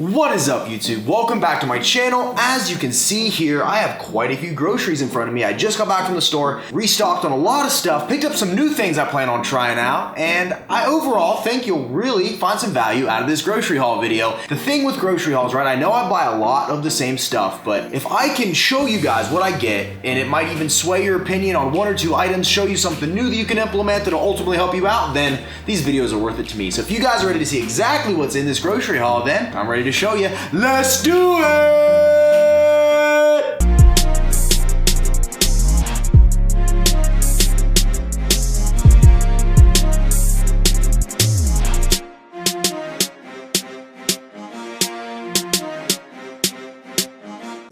What is up, YouTube? Welcome back to my channel. As you can see here, I have quite a few groceries in front of me. I just got back from the store, restocked on a lot of stuff, picked up some new things I plan on trying out, and I overall think you'll really find some value out of this grocery haul video. The thing with grocery hauls, right, I know I buy a lot of the same stuff, but if I can show you guys what I get, and it might even sway your opinion on one or two items, show you something new that you can implement that'll ultimately help you out, then these videos are worth it to me. So if you guys are ready to see exactly what's in this grocery haul, then I'm ready to show you. Let's do it!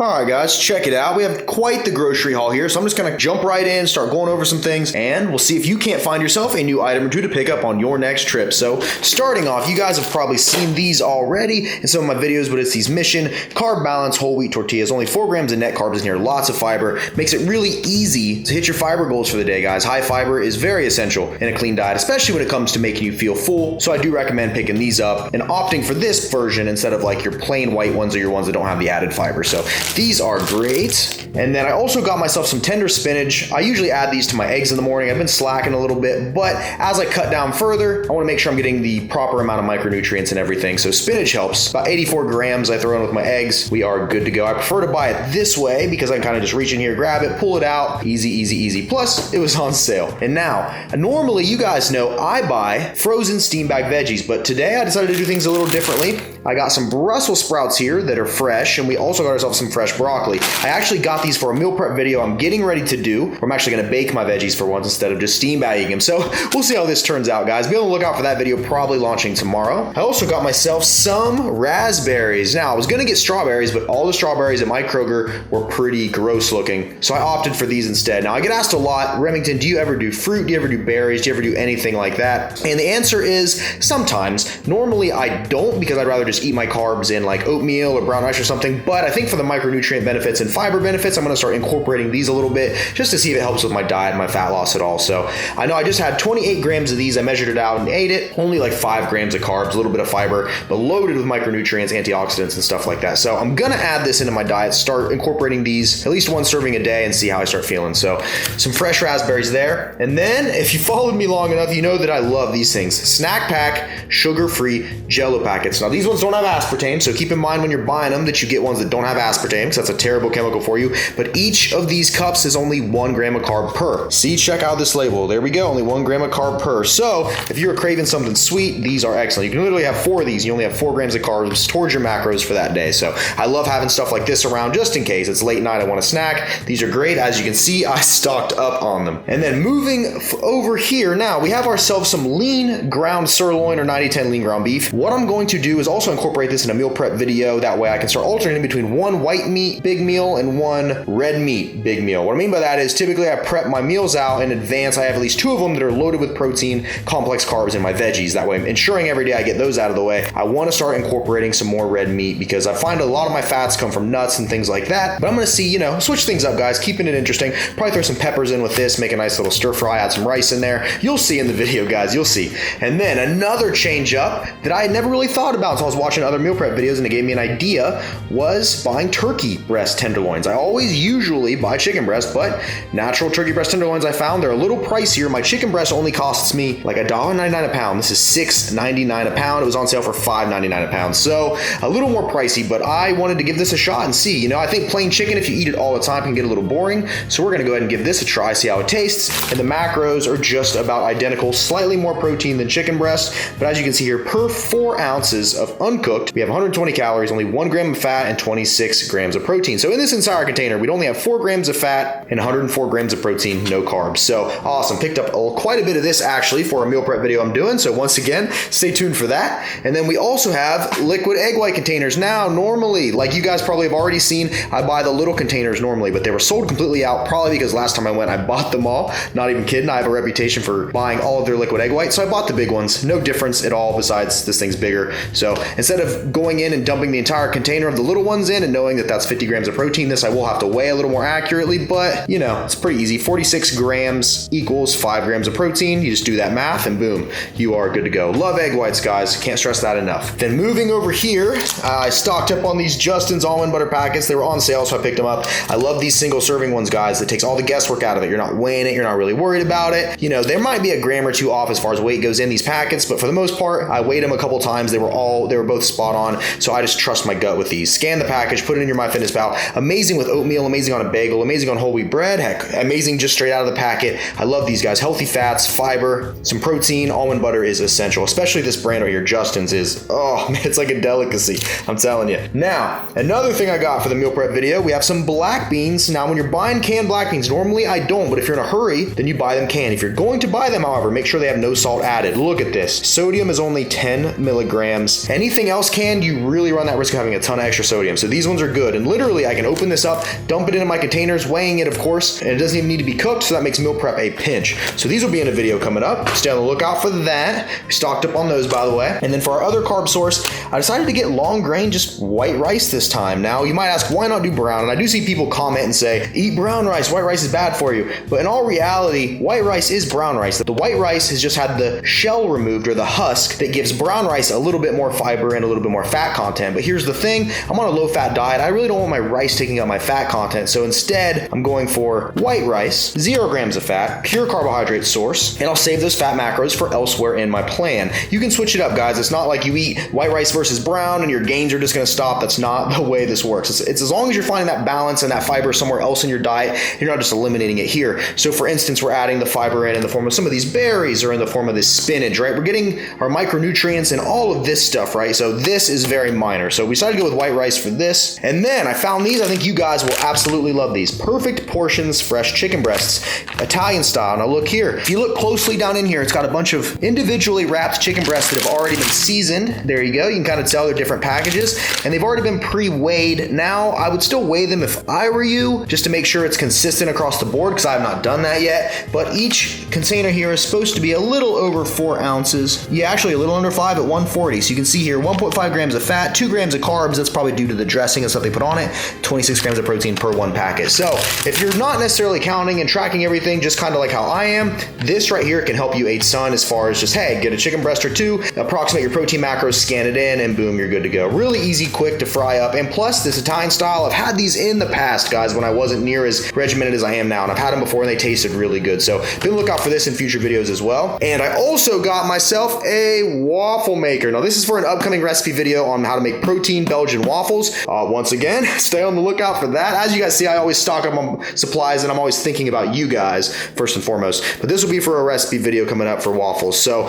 Alright guys, check it out. We have quite the grocery haul here, so I'm just going to jump right in, start going over some things, and we'll see if you can't find yourself a new item or two to pick up on your next trip. So starting off, you guys have probably seen these already in some of my videos, but it's these Mission Carb Balance whole wheat tortillas. Only 4 grams of net carbs in here, lots of fiber. Makes it really easy to hit your fiber goals for the day, guys. High fiber is very essential in a clean diet, especially when it comes to making you feel full. So I do recommend picking these up and opting for this version instead of like your plain white ones or your ones that don't have the added fiber. So these are great. And then I also got myself some tender spinach. I usually add these to my eggs in the morning. I've been slacking a little bit, but as I cut down further, I want to make sure I'm getting the proper amount of micronutrients and everything. So spinach helps. About 84 grams I throw in with my eggs. We are good to go. I prefer to buy it this way because I can kind of just reach in here, grab it, pull it out. Easy, easy, easy. Plus, it was on sale. And now, normally you guys know I buy frozen steam bag veggies, but today I decided to do things a little differently. I got some Brussels sprouts here that are fresh, and we also got ourselves some fresh broccoli. I actually got these for a meal prep video I'm getting ready to do. I'm actually going to bake my veggies for once instead of just steam bagging them. So we'll see how this turns out, guys. Be on the lookout for that video, probably launching tomorrow. I also got myself some raspberries. Now, I was going to get strawberries, but all the strawberries at my Kroger were pretty gross looking. So I opted for these instead. Now, I get asked a lot, Remington, do you ever do fruit? Do you ever do berries? Do you ever do anything like that? And the answer is sometimes. Normally, I don't because I'd rather just eat my carbs in like oatmeal or brown rice or something. But I think for the micronutrient benefits and fiber benefits, I'm going to start incorporating these a little bit just to see if it helps with my diet and my fat loss at all. So I know I just had 28 grams of these. I measured it out and ate it. Only like 5 grams of carbs, a little bit of fiber, but loaded with micronutrients, antioxidants, and stuff like that. So I'm going to add this into my diet, start incorporating these at least one serving a day and see how I start feeling. So some fresh raspberries there. And then if you followed me long enough, you know that I love these things. Snack Pack, sugar-free Jello packets. Now these ones don't have aspartame, so keep in mind when you're buying them that you get ones that don't have aspartame because that's a terrible chemical for you, but each of these cups is only 1 gram of carb per. See, check out this label. There we go, only 1 gram of carb per. So if you're craving something sweet, these are excellent. You can literally have 4 of these. You only have 4 grams of carbs towards your macros for that day. So I love having stuff like this around just in case. It's late night, I want a snack. These are great. As you can see, I stocked up on them. And then moving over here, now we have ourselves some lean ground sirloin or 90-10 lean ground beef. What I'm going to do is also incorporate this in a meal prep video. That way I can start alternating between 1 white meat big meal and 1 red meat big meal. What I mean by that is typically I prep my meals out in advance. I have at least 2 of them that are loaded with protein, complex carbs, and my veggies. That way I'm ensuring every day I get those out of the way. I want to start incorporating some more red meat because I find a lot of my fats come from nuts and things like that. But I'm going to see, switch things up, guys, keeping it interesting. Probably throw some peppers in with this, make a nice little stir fry, add some rice in there. You'll see in the video, guys, you'll see. And then another change up that I had never really thought about until I was watching other meal prep videos and it gave me an idea was buying turkey breast tenderloins. I always usually buy chicken breast, but natural turkey breast tenderloins I found they're a little pricier. My chicken breast only costs me like $1.99 a pound. This is $6.99 a pound. It was on sale for $5.99 a pound. So a little more pricey, but I wanted to give this a shot and see. I think plain chicken, if you eat it all the time, can get a little boring. So we're going to go ahead and give this a try, see how it tastes. And the macros are just about identical, slightly more protein than chicken breast. But as you can see here, per 4 ounces of uncooked, we have 120 calories, only 1 gram of fat, and 26 grams of protein. So in this entire container, we'd only have 4 grams of fat and 104 grams of protein, no carbs. So awesome. Picked up quite a bit of this actually for a meal prep video I'm doing. So once again, stay tuned for that. And then we also have liquid egg white containers. Now, normally, like you guys probably have already seen, I buy the little containers normally, but they were sold completely out, probably because last time I went, I bought them all. Not even kidding. I have a reputation for buying all of their liquid egg white. So I bought the big ones. No difference at all besides this thing's bigger. So instead of going in and dumping the entire container of the little ones in and knowing that that's 50 grams of protein, this I will have to weigh a little more accurately, but you know, it's pretty easy. 46 grams equals 5 grams of protein. You just do that math and boom, you are good to go. Love egg whites, guys. Can't stress that enough. Then moving over here, I stocked up on these Justin's almond butter packets. They were on sale, so I picked them up. I love these single serving ones, guys. That takes all the guesswork out of it. You're not weighing it. You're not really worried about it. You know, there might be a gram or two off as far as weight goes in these packets, but for the most part, I weighed them a couple times. They were both spot on, so I just trust my gut with these. Scan the package, put it in your MyFitnessPal. Amazing with oatmeal, amazing on a bagel, amazing on whole wheat bread. Heck, amazing just straight out of the packet. I love these guys. Healthy fats, fiber, some protein. Almond butter is essential, especially this brand right here, Justin's is, oh man, it's like a delicacy. I'm telling you. Now, another thing I got for the meal prep video, we have some black beans. Now, when you're buying canned black beans, normally I don't, but if you're in a hurry, then you buy them canned. If you're going to buy them, however, make sure they have no salt added. Look at this. Sodium is only 10 milligrams. Anything else canned, you really run that risk of having a ton of extra sodium. So these ones are good. And literally, I can open this up, dump it into my containers, weighing it, of course, and it doesn't even need to be cooked, so that makes meal prep a pinch. So these will be in a video coming up. Stay on the lookout for that. We stocked up on those, by the way. And then for our other carb source, I decided to get long grain, just white rice this time. Now, you might ask, why not do brown? And I do see people comment and say, eat brown rice, white rice is bad for you. But in all reality, white rice is brown rice. The white rice has just had the shell removed, or the husk, that gives brown rice a little bit more fiber and a little bit more fat content. But here's the thing, I'm on a low fat diet. I really don't want my rice taking up my fat content. So instead, I'm going for white rice, 0 grams of fat, pure carbohydrate source, and I'll save those fat macros for elsewhere in my plan. You can switch it up, guys. It's not like you eat white rice versus brown and your gains are just gonna stop. That's not the way this works. It's as long as you're finding that balance and that fiber somewhere else in your diet, you're not just eliminating it here. So for instance, we're adding the fiber in the form of some of these berries or in the form of this spinach, right? We're getting our micronutrients and all of this stuff, right? So this is very minor. So we decided to go with white rice for this. And then I found these. I think you guys will absolutely love these. Perfect portions, fresh chicken breasts, Italian style. Now look here. If you look closely down in here, it's got a bunch of individually wrapped chicken breasts that have already been seasoned. There you go. You can kind of tell they're different packages, and they've already been pre-weighed. Now, I would still weigh them if I were you, just to make sure it's consistent across the board, because I have not done that yet. But each container here is supposed to be a little over 4 ounces. Yeah, actually a little under 5 at 140. So you can see here, 1.5 grams of fat, 2 grams of carbs. That's probably due to the dressing and stuff they put on it. 26 grams of protein per one packet. So if you're not necessarily counting and tracking everything, just kind of like how I am, this right here can help you a ton as far as just, hey, get a chicken breast or two, approximate your protein macros, scan it in, and boom, you're good to go. Really easy, quick to fry up. And plus, this Italian style, I've had these in the past, guys, when I wasn't near as regimented as I am now, and I've had them before and they tasted really good. So be on the lookout for this in future videos as well. And I also got myself a waffle maker. Now, this is for an upcoming recipe video on how to make protein Belgian waffles. Once again, stay on the lookout for that. As you guys see, I always stock up on supplies, and I'm always thinking about you guys first and foremost. But this will be for a recipe video coming up for waffles. So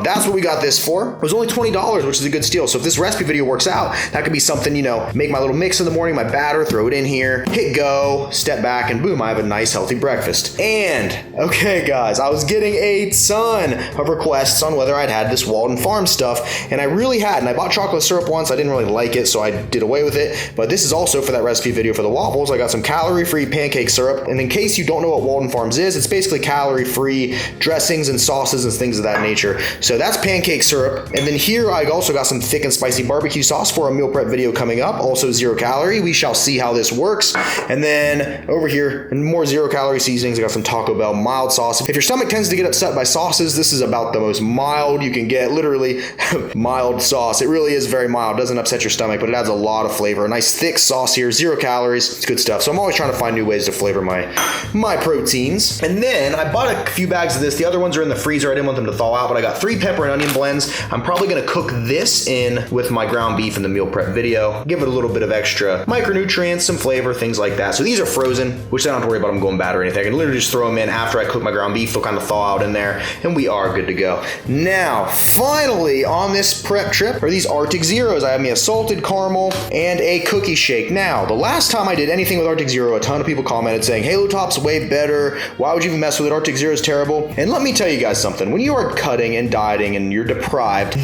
that's what we got this for. It was only $20, which is a good steal. So if this recipe video works out, that could be something, you know, make my little mix in the morning, my batter, throw it in here, hit go, step back, and boom, I have a nice healthy breakfast. And okay, guys, I was getting a ton of requests on whether I'd had this Walden Farm stuff, and I really hadn't. I bought chocolate syrup once. I didn't really like it, so I did away with it. But this is also for that recipe video for the waffles. I got some calorie-free pancake syrup. And in case you don't know what Walden Farms is, it's basically calorie-free dressings and sauces and things of that nature. So that's pancake syrup. And then here I also got some thick and spicy barbecue sauce for a meal prep video coming up, also 0 calorie. We shall see how this works. And then over here, more 0 calorie seasonings. I got some Taco Bell mild sauce. If your stomach tends to get upset by sauces, this is about the most mild you can get. Literally mild sauce. It really is very mild. It doesn't upset your stomach, but it adds a lot of flavor. A nice thick sauce here, 0 calories. It's good stuff. So I'm always trying to find new ways to flavor my proteins. And then I bought a few bags of this. The other ones are in the freezer. I didn't want them to thaw out, but I got 3 pepper and onion blends. I'm probably going to cook this in with my ground beef in the meal prep video. Give it a little bit of extra micronutrients, some flavor, things like that. So these are frozen, which I don't have to worry about them going bad or anything. I can literally just throw them in after I cook my ground beef. They'll kind of thaw out in there, and we are good to go. Now, finally, on this prep trip are these Arctic Zeros. I have me a salted caramel and a cookie shake. Now, the last time I did anything with Arctic Zero, a ton of people commented saying, Halo Top's way better. Why would you even mess with it? Arctic Zero is terrible. And let me tell you guys something. When you are cutting and dieting and you're deprived,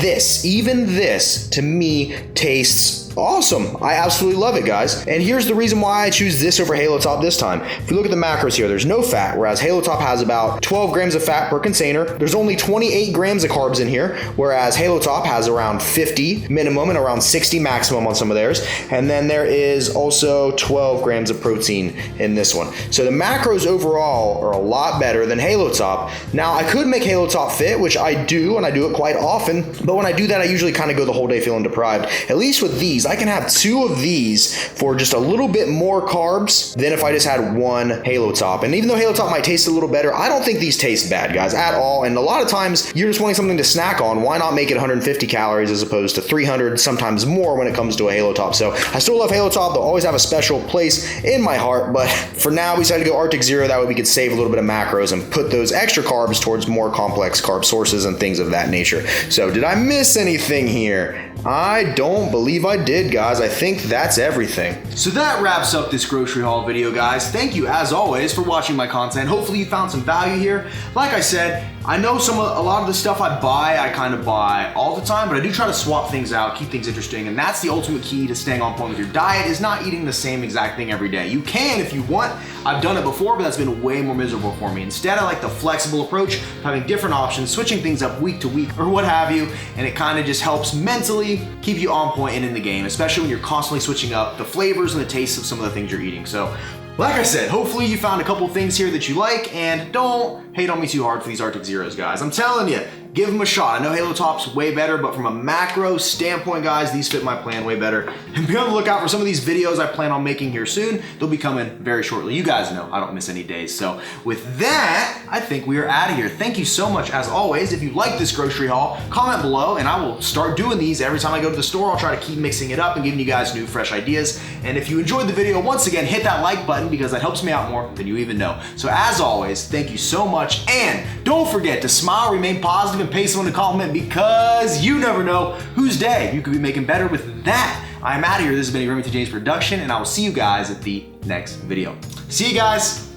even this, to me, tastes is awesome. I absolutely love it, guys. And here's the reason why I choose this over Halo Top this time. If you look at the macros here, there's no fat, whereas Halo Top has about 12 grams of fat per container. There's only 28 grams of carbs in here, whereas Halo Top has around 50 minimum and around 60 maximum on some of theirs. And then there is also 12 grams of protein in this one. So the macros overall are a lot better than Halo Top. Now, I could make Halo Top fit, which I do, and I do it quite often, but when I do that, I usually kind of go the whole day feeling deprived. At least with these, I can have 2 of these for just a little bit more carbs than if I just had 1 Halo Top. And even though Halo Top might taste a little better, I don't think these taste bad, guys, at all. And a lot of times, you're just wanting something to snack on. Why not make it 150 calories as opposed to 300, sometimes more when it comes to a Halo Top? So I still love Halo Top. They'll always have a special place in my heart, but for now, we decided to go Arctic Zero. That way we could save a little bit of macros and put those extra carbs towards more complex carb sources and things of that nature. So did I miss anything here? I don't believe I did, guys. I think that's everything. So that wraps up this grocery haul video, guys. Thank you, as always, for watching my content. Hopefully you found some value here. Like I said, I know a lot of the stuff I buy, I kind of buy all the time, but I do try to swap things out, keep things interesting, and that's the ultimate key to staying on point with your diet, is not eating the same exact thing every day. You can if you want. I've done it before, but that's been way more miserable for me. Instead, I like the flexible approach, having different options, switching things up week to week, or what have you, and it kind of just helps mentally keep you on point and in the game, especially when you're constantly switching up the flavors and the tastes of some of the things you're eating. So, like I said, hopefully you found a couple things here that you like, and don't hate on me too hard for these Arctic Zeros, guys. I'm telling you, give them a shot. I know Halo Top's way better, but from a macro standpoint, guys, these fit my plan way better. And be on the lookout for some of these videos I plan on making here soon. They'll be coming very shortly. You guys know I don't miss any days. So with that, I think we are out of here. Thank you so much, as always. If you like this grocery haul, comment below, and I will start doing these every time I go to the store. I'll try to keep mixing it up and giving you guys new, fresh ideas. And if you enjoyed the video, once again, hit that like button, because that helps me out more than you even know. So as always, thank you so much. And don't forget to smile, remain positive, and pay someone a compliment, because you never know whose day you could be making better with that. I'm out of here. This has been a Remington James production, and I will see you guys at the next video. See you guys.